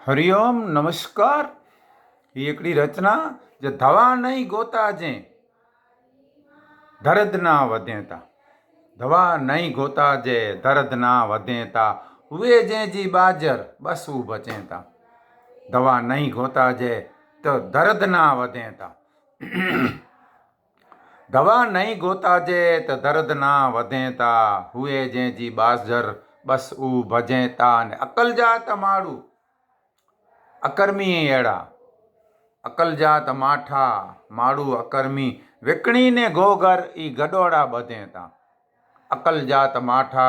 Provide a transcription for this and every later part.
हरिओम नमस्कार। ही एकड़ी रचना जो दवा नहीं गोता जे दर्द ना वधेता। दवा नहीं गोता जे दर्द ना वधेता, हुए जे जी बाजर बस ऊ बचेता। दवा नहीं गोता जे तो दर्द ना वधेता। दवा नहीं गोता जे तो दर्द ना वधेता, हुए जे जी बाजर बस ऊ भजेता। ने अकल जात माड़ू अकर्मी एड़ा, अकल जात माठा माड़ू अकर्मी, विकणी ने गोगर ई गडोड़ा बधेता। अकल जात माठा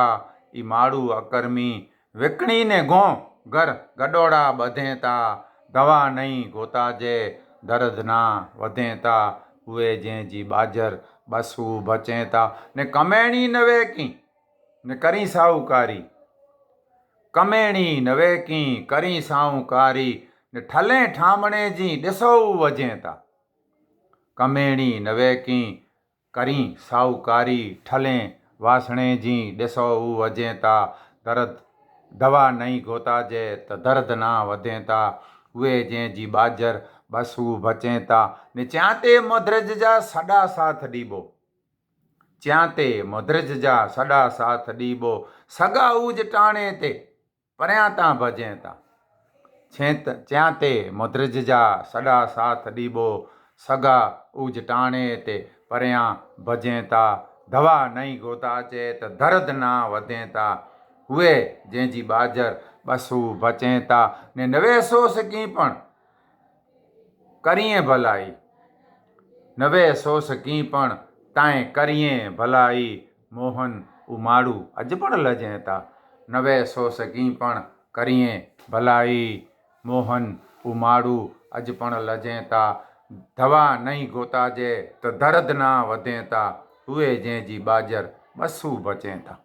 ई माड़ू अकर्मी, विकणी ने गो घर गडोड़ा बधेता। दवा नहीं गोता जे दर्द ना वधेता, हुए जे जी बाजर बसू बचेता। ने कमेणी नवे की ने करी साहूकारी, कमेणी नवे की करी साहूकारी, ने ठले ठामणे जी ॾिसो वजेता। कमेणी नवे की करी साहूकारी, ठले वासणे जी ॾिसो वजेता। दर्द दवा नहीं गोता जे तो दर्द ना वधेता, हुए जे जी बाजर बसू बचेता। ने च्यांते मुद्रज जा सदा साथ ॾीबो, च्यांते मुद्रज जा सदा साथ ॾीबो, सगा ऊज टाणे ते परियां तां भजेता। च्यांते मुद्रज जा सदा साथ ॾीबो, सगा ऊज टाणे ते परियां भजेता। दवा नहीं गोता जे तो दर्द ना वधेता, हुए जंहिंजी बाजर बसू बचेता। ने नवे सोस की पण करिए भलाई, नवे सोस की पण ताए करिए भलाई, मोहन उमाड़ू अज पण लजेता। नवे सोस की पण करिए भलाई, मोहन उमाड़ू अज पण लजेता। दवा नहीं गोता जे तो दर्द ना वधेता, हुए जंहिंजी बाजर बसू बचेता।